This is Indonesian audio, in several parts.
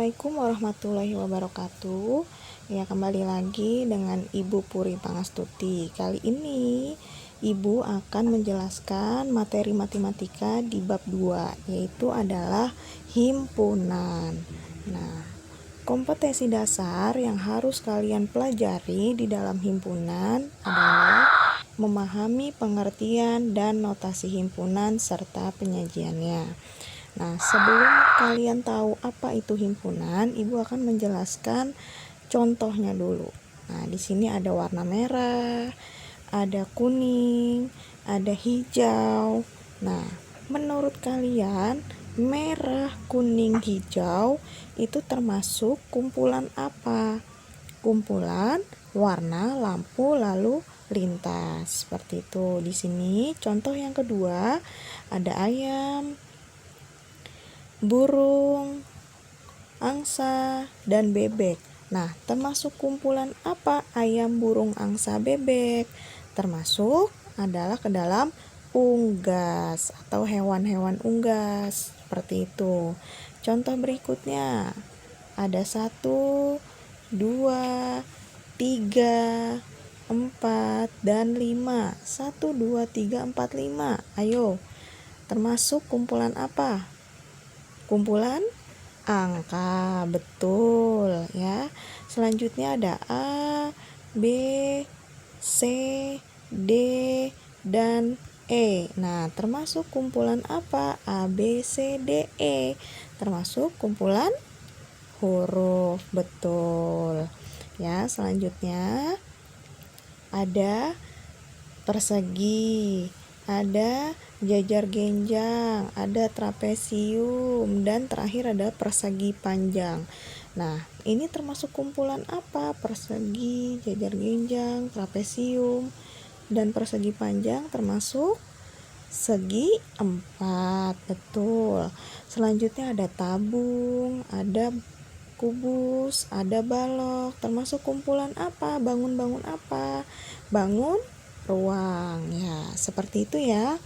Assalamualaikum warahmatullahi wabarakatuh. Ya, kembali lagi dengan Ibu Puri Pangastuti. Kali ini Ibu akan menjelaskan materi matematika di bab 2, yaitu adalah himpunan. Nah, kompetensi dasar yang harus kalian pelajari di dalam himpunan adalah memahami pengertian dan notasi himpunan serta penyajiannya. Nah, sebelum kalian tahu apa itu himpunan, Ibu akan menjelaskan contohnya dulu. Nah, di sini ada warna merah, ada kuning, ada hijau. Nah, menurut kalian merah, kuning, hijau itu termasuk kumpulan apa? Kumpulan warna lampu lalu lintas. Seperti itu. Di sini contoh yang kedua ada ayam, burung, angsa, dan bebek. Nah, termasuk kumpulan apa ayam, burung, angsa, bebek? Termasuk adalah ke dalam unggas atau hewan-hewan unggas. Seperti itu. Contoh berikutnya ada 1, 2, 3, 4, dan 5. 1, 2, 3, 4, 5. Ayo, termasuk kumpulan apa? Kumpulan angka, betul ya. Selanjutnya ada A, B, C, D, dan E. Nah, termasuk kumpulan apa? A, B, C, D, E. Termasuk kumpulan huruf, betul. Ya, selanjutnya ada persegi, ada jajar genjang, ada trapesium, dan terakhir ada persegi panjang. Nah, ini termasuk kumpulan apa? Persegi, jajar genjang, trapesium, dan persegi panjang termasuk segi 4, betul. Selanjutnya ada tabung, ada kubus, ada balok, termasuk kumpulan apa? Bangun-bangun apa? Bangun ruang. Ya, seperti itu ya.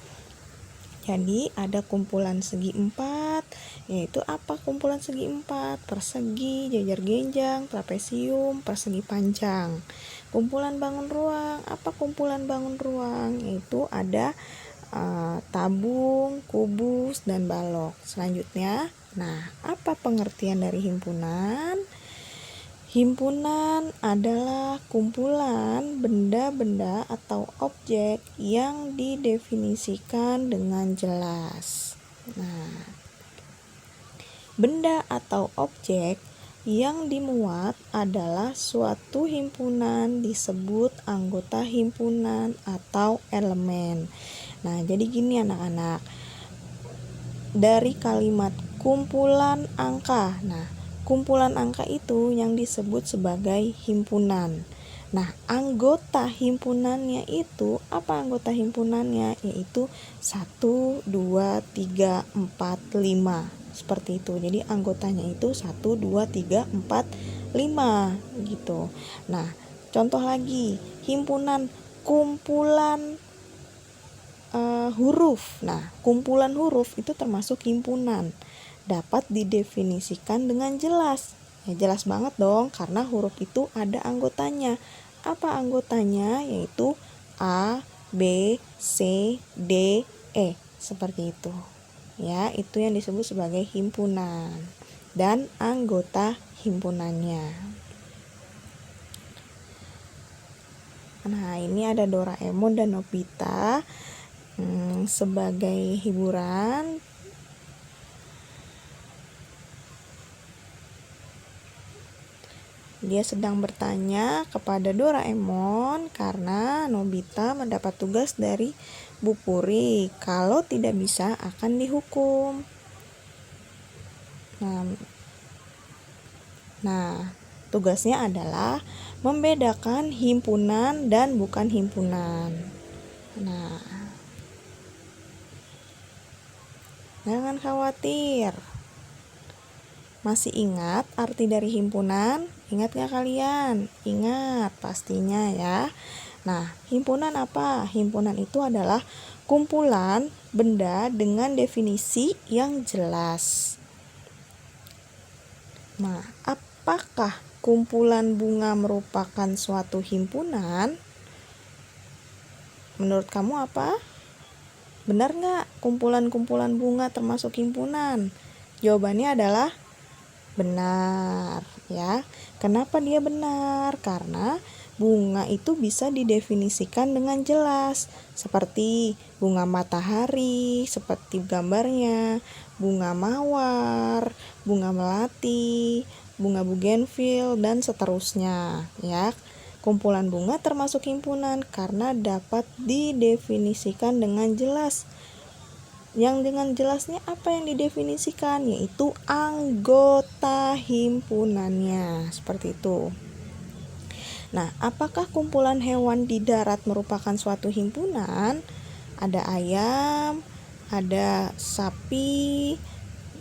Jadi ada kumpulan segi 4, yaitu apa kumpulan segi 4? Persegi, jajar genjang, trapesium, persegi panjang. Kumpulan bangun ruang, apa kumpulan bangun ruang? Yaitu ada tabung, kubus, dan balok. Selanjutnya, nah, apa pengertian dari himpunan? Himpunan adalah kumpulan benda-benda atau objek yang didefinisikan dengan jelas. Nah, benda atau objek yang dimuat adalah suatu himpunan disebut anggota himpunan atau elemen. Nah, jadi gini anak-anak. Dari kalimat kumpulan angka. Nah, kumpulan angka itu yang disebut sebagai himpunan. Nah, anggota himpunannya itu, apa anggota himpunannya? Yaitu 1, 2, 3, 4, 5. Seperti itu. Jadi anggotanya itu 1, 2, 3, 4, 5 gitu. Nah, contoh lagi, himpunan kumpulan huruf. Nah, kumpulan huruf itu termasuk himpunan. Dapat didefinisikan dengan jelas. Ya, jelas banget dong, karena huruf itu ada anggotanya. Apa anggotanya? Yaitu A, B, C, D, E. Seperti itu. Ya, itu yang disebut sebagai himpunan dan anggota himpunannya. Nah, ini ada Doraemon dan Nobita sebagai hiburan. Dia sedang bertanya kepada Doraemon karena Nobita mendapat tugas dari Bu Puri. Kalau tidak bisa akan dihukum. Nah, tugasnya adalah membedakan himpunan dan bukan himpunan. Nah, jangan khawatir. Masih ingat arti dari himpunan? Ingat gak kalian? Ingat pastinya ya. Nah, himpunan apa? Himpunan itu adalah kumpulan benda dengan definisi yang jelas. Nah, apakah kumpulan bunga merupakan suatu himpunan? Menurut kamu apa? Benar nggak kumpulan-kumpulan bunga termasuk himpunan? Jawabannya adalah benar, ya. Kenapa dia benar? Karena bunga itu bisa didefinisikan dengan jelas, seperti bunga matahari, seperti gambarnya, bunga mawar, bunga melati, bunga bugenvil, dan seterusnya, ya. Kumpulan bunga termasuk himpunan karena dapat didefinisikan dengan jelas. Yang dengan jelasnya apa yang didefinisikan? Yaitu anggota himpunannya. Seperti itu. Nah, apakah kumpulan hewan di darat merupakan suatu himpunan? Ada ayam, ada sapi,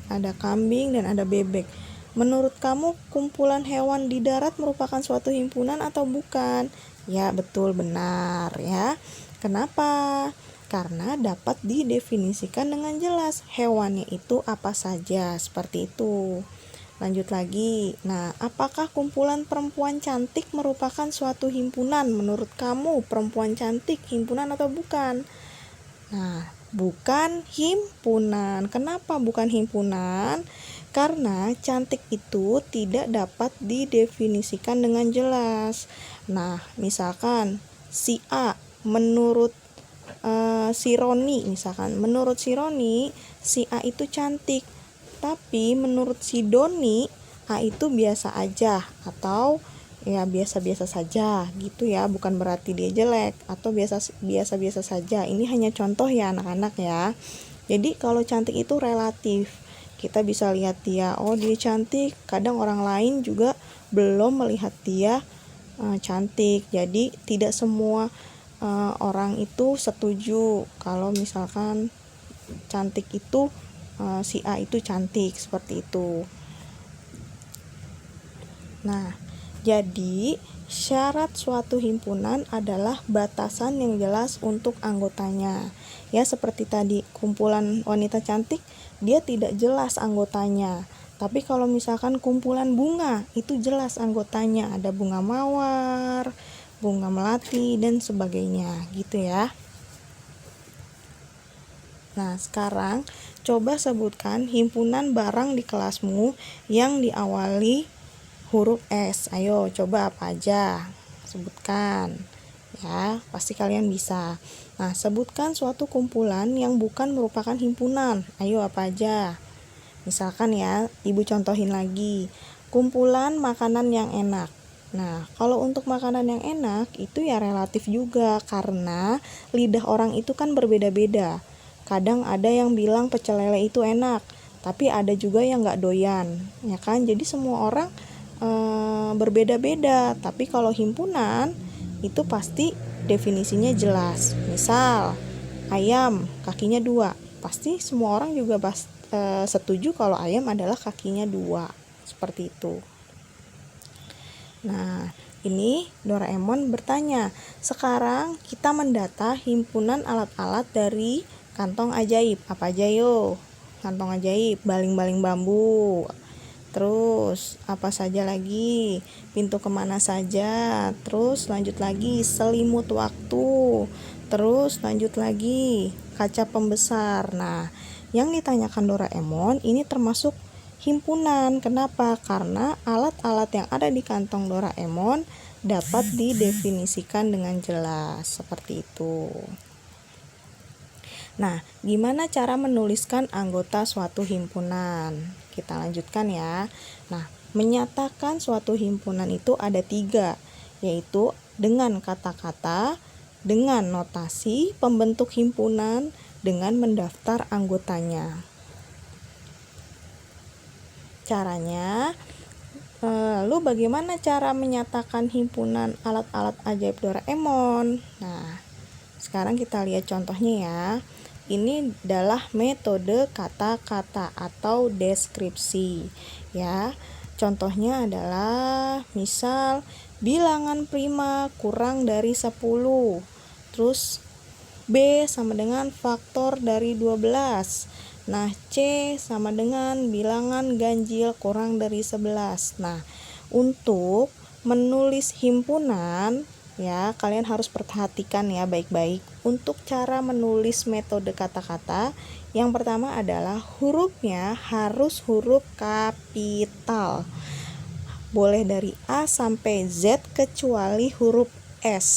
ada kambing, dan ada bebek. Menurut kamu kumpulan hewan di darat merupakan suatu himpunan atau bukan? Ya, betul, benar ya. Kenapa? Karena dapat didefinisikan dengan jelas hewannya itu apa saja, seperti itu. Lanjut lagi. Nah, apakah kumpulan perempuan cantik merupakan suatu himpunan? Menurut kamu perempuan cantik himpunan atau bukan? Nah, bukan himpunan. Kenapa bukan himpunan? Karena cantik itu tidak dapat didefinisikan dengan jelas. Nah, misalkan si A menurut si Roni, menurut si Roni, si A itu cantik. Tapi menurut si Doni, A itu biasa aja atau ya biasa-biasa saja gitu ya, bukan berarti dia jelek atau biasa-biasa saja. Ini hanya contoh ya anak-anak ya. Jadi kalau cantik itu relatif. Kita bisa lihat dia, oh dia cantik. Kadang orang lain juga belum melihat dia cantik. Jadi tidak semua orang itu setuju kalau misalkan cantik itu si A itu cantik, seperti itu. Nah, jadi syarat suatu himpunan adalah batasan yang jelas untuk anggotanya. Ya, seperti tadi kumpulan wanita cantik, dia tidak jelas anggotanya. Tapi kalau misalkan kumpulan bunga, itu jelas anggotanya. Ada bunga mawar, bunga melati, dan sebagainya, gitu ya. Nah, sekarang coba sebutkan himpunan barang di kelasmu yang diawali huruf S. Ayo, coba apa aja? Sebutkan. Ya, pasti kalian bisa. Nah, sebutkan suatu kumpulan yang bukan merupakan himpunan. Ayo, apa aja? Misalkan ya, Ibu contohin lagi. Kumpulan makanan yang enak. Nah, kalau untuk makanan yang enak itu ya relatif juga karena lidah orang itu kan berbeda-beda. Kadang ada yang bilang pecel lele itu enak, tapi ada juga yang nggak doyan, ya kan? Jadi semua orang berbeda-beda. Tapi kalau himpunan itu pasti definisinya jelas. Misal ayam kakinya 2, pasti semua orang juga setuju kalau ayam adalah kakinya 2, seperti itu. Nah, ini Doraemon bertanya, sekarang kita mendata himpunan alat-alat dari kantong ajaib. Apa aja yuk? Kantong ajaib, baling-baling bambu. Terus apa saja lagi? Pintu kemana saja? Terus lanjut lagi selimut waktu. Terus lanjut lagi kaca pembesar. Nah, yang ditanyakan Doraemon ini termasuk himpunan. Kenapa? Karena alat-alat yang ada di kantong Doraemon dapat didefinisikan dengan jelas, seperti itu. Nah, gimana cara menuliskan anggota suatu himpunan? Kita lanjutkan ya. Nah, menyatakan suatu himpunan itu ada 3, yaitu dengan kata-kata, dengan notasi pembentuk himpunan, dengan mendaftar anggotanya. Caranya, lalu bagaimana cara menyatakan himpunan alat-alat ajaib Doraemon? Nah, sekarang kita lihat contohnya ya. Ini adalah metode kata-kata atau deskripsi ya. Contohnya adalah misal bilangan prima kurang dari 10. Terus B sama dengan faktor dari 12. Nah, C sama dengan bilangan ganjil kurang dari 11. Nah, untuk menulis himpunan, ya, kalian harus perhatikan ya baik-baik. Untuk cara menulis metode kata-kata, yang pertama adalah hurufnya harus huruf kapital. Boleh dari A sampai Z kecuali huruf S.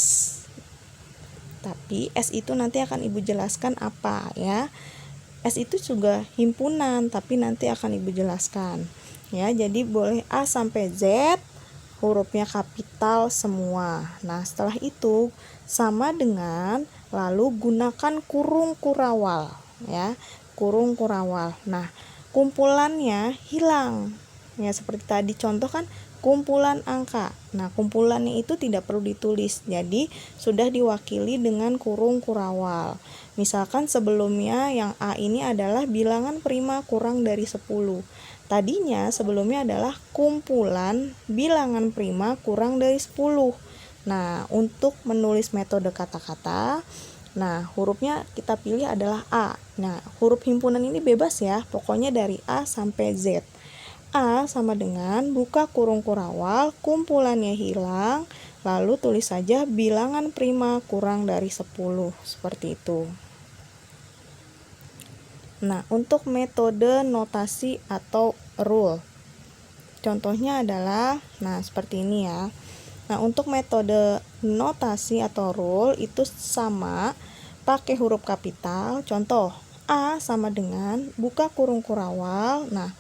Tapi S itu nanti akan Ibu jelaskan apa ya. S itu juga himpunan, tapi nanti akan Ibu jelaskan. Ya, jadi boleh A sampai Z hurufnya kapital semua. Nah, setelah itu sama dengan lalu gunakan kurung kurawal ya, kurung kurawal. Nah, kumpulannya hilang. Ya, seperti tadi contoh kan kumpulan angka. Nah, kumpulannya itu tidak perlu ditulis. Jadi, sudah diwakili dengan kurung kurawal. Misalkan sebelumnya yang A ini adalah bilangan prima kurang dari 10. Tadinya sebelumnya adalah kumpulan bilangan prima kurang dari 10. Nah, untuk menulis metode kata-kata, nah, hurufnya kita pilih adalah A. Nah, huruf himpunan ini bebas ya, pokoknya dari A sampai Z. A sama dengan buka kurung kurawal, kumpulannya hilang, lalu tulis saja bilangan prima kurang dari 10, seperti itu. Nah, untuk metode notasi atau rule, contohnya adalah, nah, seperti ini ya. Nah, untuk metode notasi atau rule itu sama, pakai huruf kapital. Contoh, A sama dengan buka kurung kurawal, nah,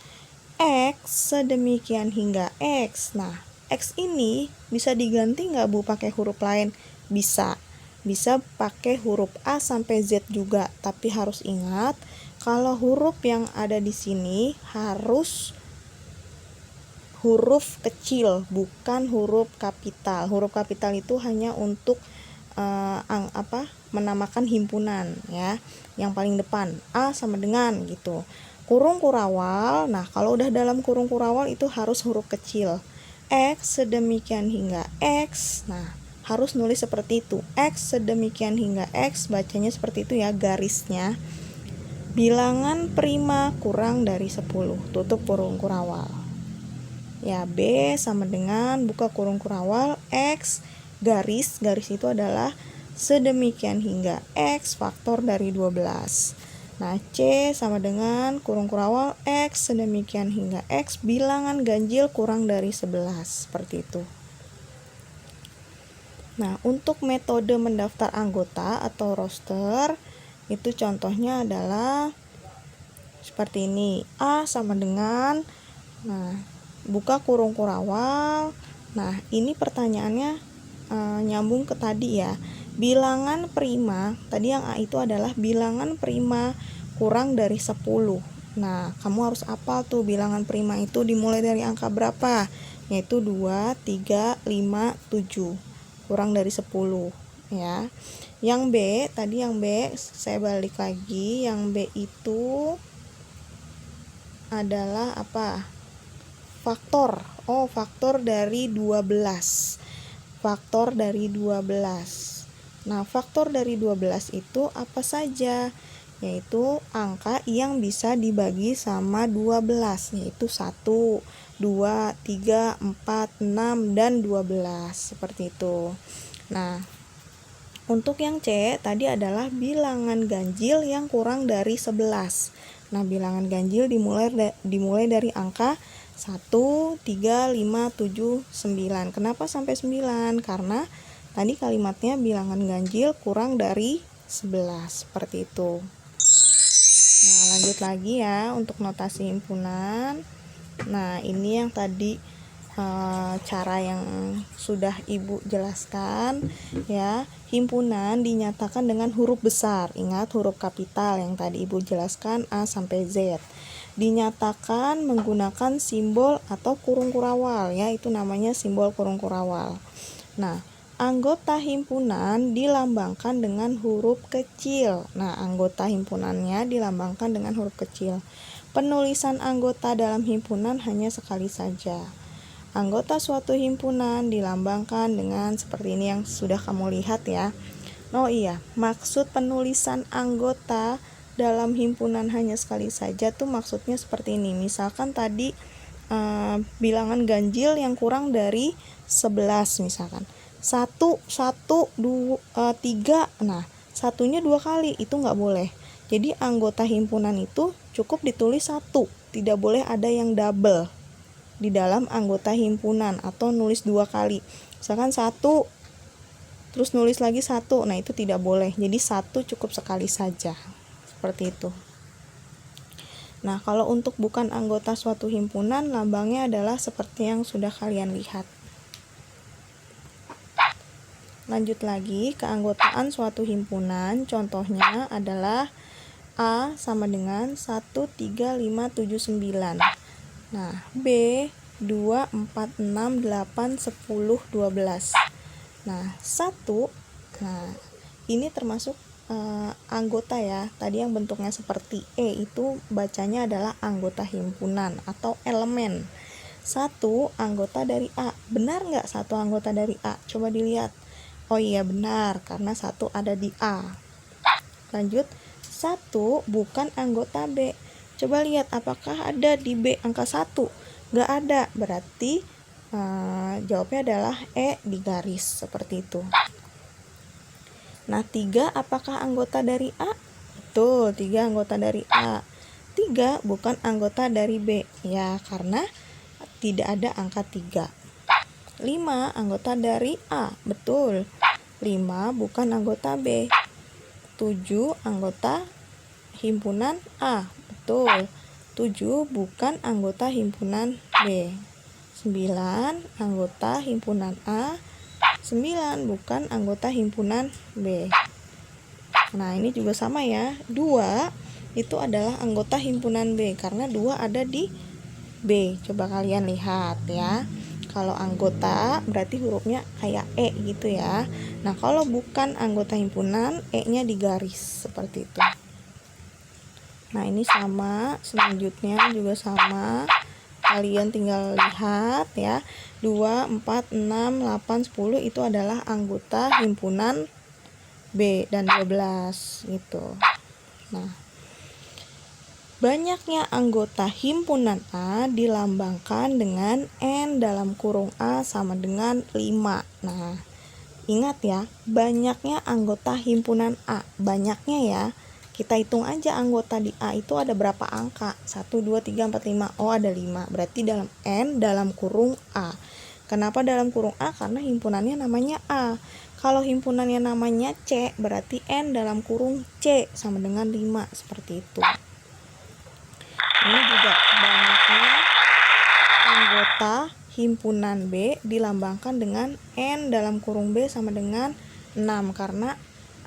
X sedemikian hingga X. Nah, X ini bisa diganti nggak Bu pakai huruf lain? Bisa. Bisa pakai huruf A sampai Z juga, tapi harus ingat kalau huruf yang ada di sini harus huruf kecil, bukan huruf kapital. Huruf kapital itu hanya untuk menamakan himpunan ya. Yang paling depan A sama dengan gitu. Kurung kurawal, nah kalau udah dalam kurung kurawal itu harus huruf kecil. X sedemikian hingga X, nah harus nulis seperti itu. X sedemikian hingga X, bacanya seperti itu ya garisnya. Bilangan prima kurang dari 10, tutup kurung kurawal. Ya, B sama dengan buka kurung kurawal, X, garis itu adalah sedemikian hingga X faktor dari 12. Nah, C sama dengan kurung kurawal X sedemikian hingga X bilangan ganjil kurang dari 11, seperti itu. Nah, untuk metode mendaftar anggota atau roster, itu contohnya adalah seperti ini. A sama dengan, nah, buka kurung kurawal. Nah, ini pertanyaannya nyambung ke tadi ya. Bilangan prima, tadi yang A itu adalah bilangan prima kurang dari 10. Nah, kamu harus hafal tuh bilangan prima itu dimulai dari angka berapa? Yaitu 2, 3, 5, 7. Kurang dari 10 ya. Yang B, tadi yang B saya balik lagi, yang B itu adalah apa? Faktor. Oh, faktor dari 12. Faktor dari 12. Nah, faktor dari 12 itu apa saja? Yaitu angka yang bisa dibagi sama 12, yaitu 1, 2, 3, 4, 6, dan 12, seperti itu. Nah, untuk yang C tadi adalah bilangan ganjil yang kurang dari 11. Nah, bilangan ganjil dimulai dari angka 1, 3, 5, 7, 9. Kenapa sampai 9? Karena tadi kalimatnya bilangan ganjil kurang dari 11, seperti itu. Nah, lanjut lagi ya untuk notasi himpunan. Nah, ini yang tadi cara yang sudah Ibu jelaskan ya. Himpunan dinyatakan dengan huruf besar. Ingat huruf kapital yang tadi Ibu jelaskan A sampai Z. Dinyatakan menggunakan simbol atau kurung kurawal ya, itu namanya simbol kurung kurawal. Nah, anggota himpunan dilambangkan dengan huruf kecil. Nah, anggota himpunannya dilambangkan dengan huruf kecil. Penulisan anggota dalam himpunan hanya sekali saja. Anggota suatu himpunan dilambangkan dengan seperti ini yang sudah kamu lihat ya. Oh iya, maksud penulisan anggota dalam himpunan hanya sekali saja tuh maksudnya seperti ini. Misalkan tadi bilangan ganjil yang kurang dari 11 misalkan. 1, 1, 2, 3. Nah, satunya 2 kali, itu nggak boleh. Jadi anggota himpunan itu cukup ditulis 1, tidak boleh ada yang double di dalam anggota himpunan atau nulis 2 kali. Misalkan 1 terus nulis lagi 1, nah itu tidak boleh. Jadi 1 cukup sekali saja. Seperti itu. Nah, kalau untuk bukan anggota suatu himpunan, lambangnya adalah seperti yang sudah kalian lihat. Lanjut lagi, keanggotaan suatu himpunan, contohnya adalah A sama dengan 1, 3, 5, 7, 9. Nah, B 2, 4, 6, 8, 10, 12. Nah, 1, nah ini termasuk anggota ya. Tadi yang bentuknya seperti E itu bacanya adalah anggota himpunan atau elemen. 1 anggota dari A. Benar nggak 1 anggota dari A? Coba dilihat. Oh iya benar, karena 1 ada di A. Lanjut, 1 bukan anggota B. Coba lihat apakah ada di B angka 1? Nggak ada, berarti jawabnya adalah E di garis, seperti itu. Nah, 3 apakah anggota dari A? Betul, 3 anggota dari A. 3 bukan anggota dari B. Ya, karena tidak ada angka 3. 5 anggota dari A. Betul. 5 bukan anggota B. 7 anggota himpunan A. Betul. 7 bukan anggota himpunan B. 9 anggota himpunan A. 9 bukan anggota himpunan B. Nah, ini juga sama ya. 2 itu adalah anggota himpunan B karena 2 ada di B. Coba kalian lihat ya. Kalau anggota berarti hurufnya kayak E gitu ya. Nah, kalau bukan anggota himpunan, E-nya digaris seperti itu. Nah, ini sama, selanjutnya juga sama. Kalian tinggal lihat ya. 2, 4, 6, 8, 10 itu adalah anggota himpunan B dan 12 gitu. Nah, banyaknya anggota himpunan A dilambangkan dengan N dalam kurung A sama dengan 5. Nah, ingat ya, banyaknya anggota himpunan A. Banyaknya ya. Kita hitung aja anggota di A itu ada berapa angka. 1, 2, 3, 4, 5. Oh, ada 5. Berarti dalam N dalam kurung A. Kenapa dalam kurung A? Karena himpunannya namanya A. Kalau himpunannya namanya C, berarti N dalam kurung C sama dengan 5. Seperti itu. Ini juga banyaknya anggota himpunan B dilambangkan dengan N dalam kurung B sama dengan 6 karena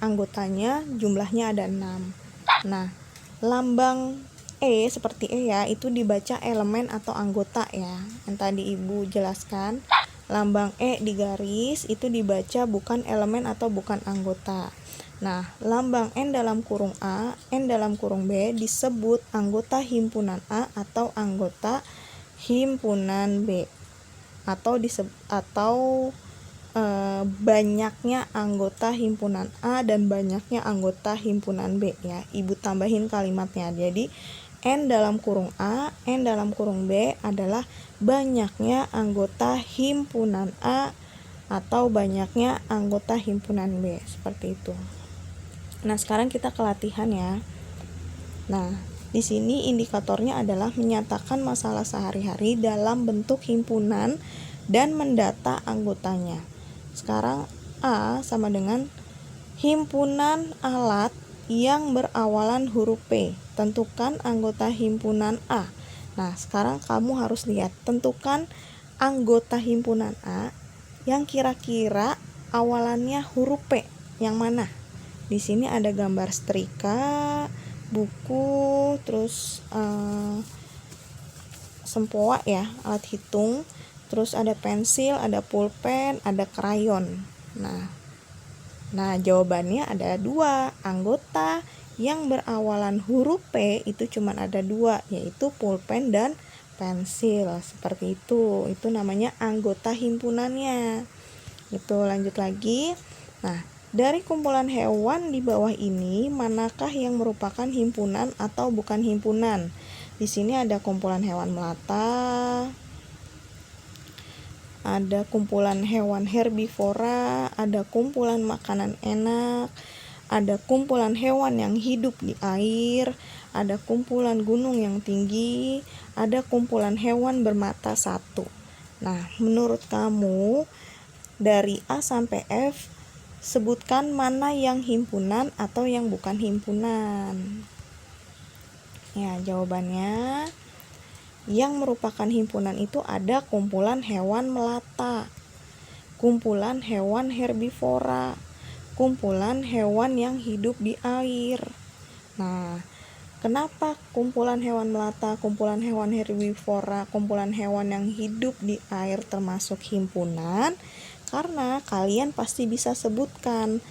anggotanya jumlahnya ada 6. Nah, lambang E seperti E ya, itu dibaca elemen atau anggota ya. Yang tadi Ibu jelaskan, lambang E di garis itu dibaca bukan elemen atau bukan anggota. Nah, lambang N dalam kurung A, N dalam kurung B disebut anggota himpunan A atau anggota himpunan B. Atau banyaknya anggota himpunan A dan banyaknya anggota himpunan B ya. Ibu tambahin kalimatnya. Jadi N dalam kurung A, N dalam kurung B adalah banyaknya anggota himpunan A atau banyaknya anggota himpunan B. Seperti itu. Nah, sekarang kita ke latihan ya. Nah, di sini indikatornya adalah menyatakan masalah sehari-hari dalam bentuk himpunan dan mendata anggotanya. Sekarang A sama dengan himpunan alat yang berawalan huruf P. Tentukan anggota himpunan A. Nah, sekarang kamu harus lihat, tentukan anggota himpunan A yang kira-kira awalannya huruf P. Yang mana? Di sini ada gambar setrika, buku, terus sempoa ya, alat hitung. Terus ada pensil, ada pulpen, ada krayon. Nah, jawabannya ada 2. Anggota yang berawalan huruf P itu cuma ada 2, yaitu pulpen dan pensil. Seperti itu. Itu namanya anggota himpunannya. Itu lanjut lagi. Nah, Dari kumpulan hewan di bawah ini, manakah yang merupakan himpunan atau bukan himpunan? Di sini ada kumpulan hewan melata, ada kumpulan hewan herbivora, ada kumpulan makanan enak, ada kumpulan hewan yang hidup di air, ada kumpulan gunung yang tinggi, ada kumpulan hewan bermata satu. Nah, menurut kamu dari A sampai F, sebutkan mana yang himpunan atau yang bukan himpunan. Ya, jawabannya yang merupakan himpunan itu ada kumpulan hewan melata, kumpulan hewan herbivora, kumpulan hewan yang hidup di air. Nah, kenapa kumpulan hewan melata, kumpulan hewan herbivora, kumpulan hewan yang hidup di air termasuk himpunan? Karena kalian pasti bisa sebutkan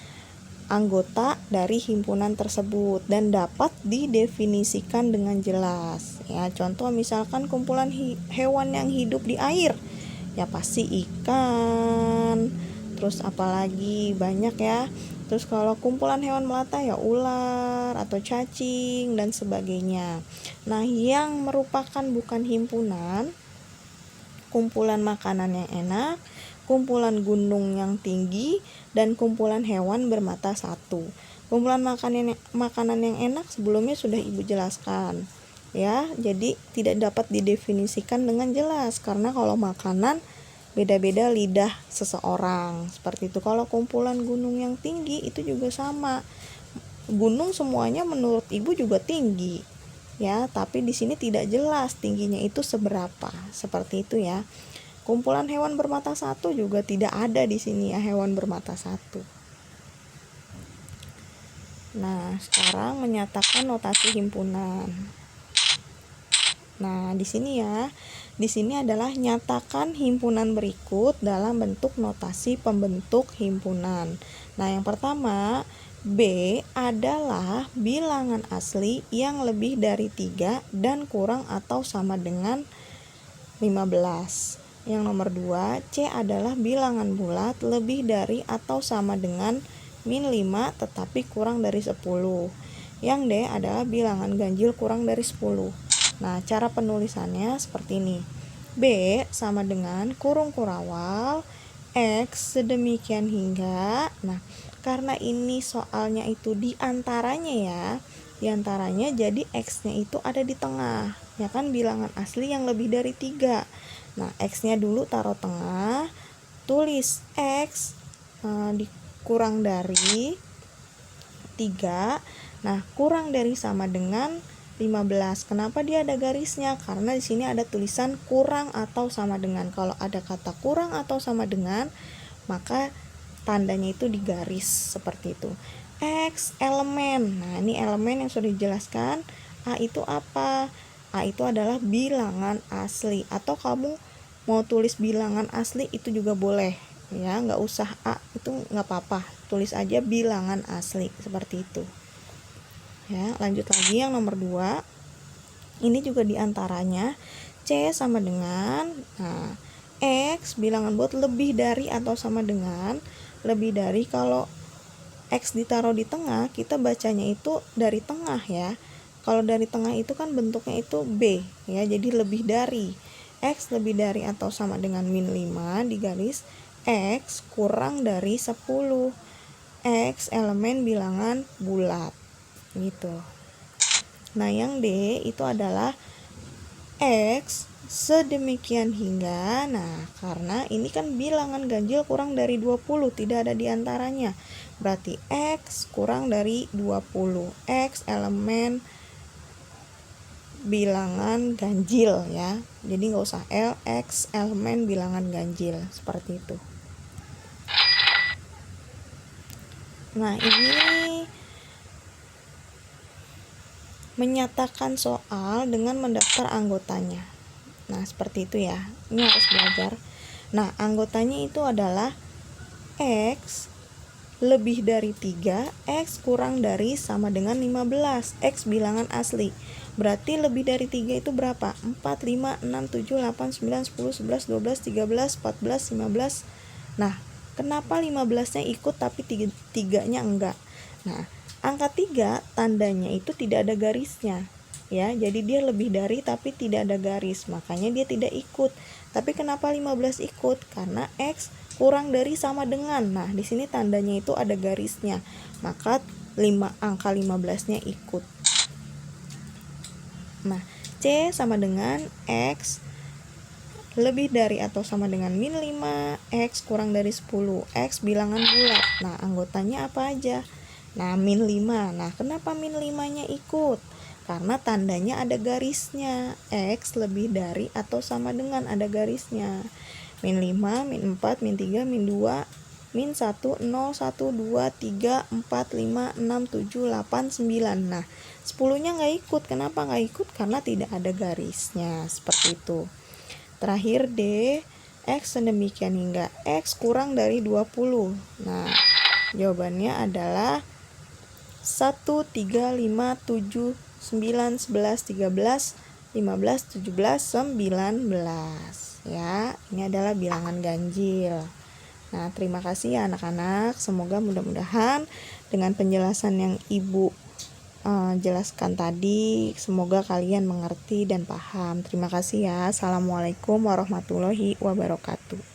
anggota dari himpunan tersebut dan dapat didefinisikan dengan jelas. Ya, contoh misalkan kumpulan hewan yang hidup di air, ya pasti ikan. Terus apalagi banyak ya. Terus kalau kumpulan hewan melata ya ular atau cacing dan sebagainya. Nah, yang merupakan bukan himpunan, kumpulan makanan yang enak, kumpulan gunung yang tinggi, dan kumpulan hewan bermata satu. Kumpulan makanan yang enak sebelumnya sudah Ibu jelaskan. Ya, jadi tidak dapat didefinisikan dengan jelas karena kalau makanan beda-beda lidah seseorang. Seperti itu. Kalau kumpulan gunung yang tinggi itu juga sama. Gunung semuanya menurut Ibu juga tinggi. Ya, tapi di sini tidak jelas tingginya itu seberapa. Seperti itu ya. Kumpulan hewan bermata satu juga tidak ada di sini ya, hewan bermata satu. Nah, sekarang menyatakan notasi himpunan. Nah, di sini ya. Di sini adalah nyatakan himpunan berikut dalam bentuk notasi pembentuk himpunan. Nah, yang pertama, B adalah bilangan asli yang lebih dari 3 dan kurang atau sama dengan 15. Yang nomor 2, C adalah bilangan bulat lebih dari atau sama dengan min 5 tetapi kurang dari 10. Yang D adalah bilangan ganjil kurang dari 10. Nah, cara penulisannya seperti ini. B sama dengan kurung kurawal X sedemikian hingga. Nah, karena ini soalnya itu diantaranya ya, diantaranya jadi X-nya itu ada di tengah. Ya kan, bilangan asli yang lebih dari 3. Nah, X-nya dulu taruh tengah, tulis X dikurang dari 3. Nah, kurang dari sama dengan 15. Kenapa dia ada garisnya? Karena di sini ada tulisan kurang atau sama dengan. Kalau ada kata kurang atau sama dengan, maka tandanya itu digaris seperti itu. X elemen. Nah, ini elemen yang sudah dijelaskan. A itu apa? A itu adalah bilangan asli, atau kamu mau tulis bilangan asli itu juga boleh ya, nggak usah A itu nggak apa-apa, tulis aja bilangan asli seperti itu ya. Lanjut lagi yang nomor 2, ini juga diantaranya C sama dengan, nah, X bilangan bulat lebih dari atau sama dengan. Lebih dari, kalau X ditaruh di tengah kita bacanya itu dari tengah ya. Kalau dari tengah itu kan bentuknya itu B ya, jadi lebih dari. X lebih dari atau sama dengan min 5 digaris X kurang dari 10. X elemen bilangan bulat gitu. Nah, yang D itu adalah X sedemikian hingga. Nah, karena ini kan bilangan ganjil kurang dari 20, tidak ada diantaranya. Berarti X kurang dari 20. X elemen bilangan ganjil ya. Jadi nggak usah L, X elemen bilangan ganjil seperti itu. Nah, ini menyatakan soal dengan mendaftar anggotanya. Nah, seperti itu ya. Ini harus belajar. Nah, anggotanya itu adalah X lebih dari 3, X kurang dari sama dengan 15. X bilangan asli. Berarti lebih dari 3 itu berapa? 4, 5, 6, 7, 8, 9, 10, 11, 12, 13, 14, 15. Nah, Kenapa 15-nya ikut tapi 3-nya enggak? Nah, angka 3 tandanya itu tidak ada garisnya. Ya, jadi dia lebih dari tapi tidak ada garis, makanya dia tidak ikut. Tapi kenapa 15 ikut? Karena X kurang dari sama dengan. Nah, di sini tandanya itu ada garisnya. Maka angka 15-nya ikut. Nah, C sama dengan X lebih dari atau sama dengan min 5, X kurang dari 10. X bilangan bulat. Nah, anggotanya apa aja? Nah, min 5. Nah, kenapa min 5-nya ikut? Karena tandanya ada garisnya. X lebih dari atau sama dengan, ada garisnya. Min 5, min 4, min 3, min 2, min 1, 0, 1, 2, 3, 4, 5, 6, 7, 8, 9. Nah, 10-nya nggak ikut. Kenapa nggak ikut? Karena tidak ada garisnya. Seperti itu. Terakhir D, X sedemikian hingga X kurang dari 20. Nah, jawabannya adalah 1, 3, 5, 7, 9, 11, 13, 15, 17, 19. Ya, ini adalah bilangan ganjil. Nah, terima kasih ya anak-anak. Semoga mudah-mudahan dengan penjelasan yang Ibu jelaskan tadi, semoga kalian mengerti dan paham. Terima kasih ya. Assalamualaikum warahmatullahi wabarakatuh.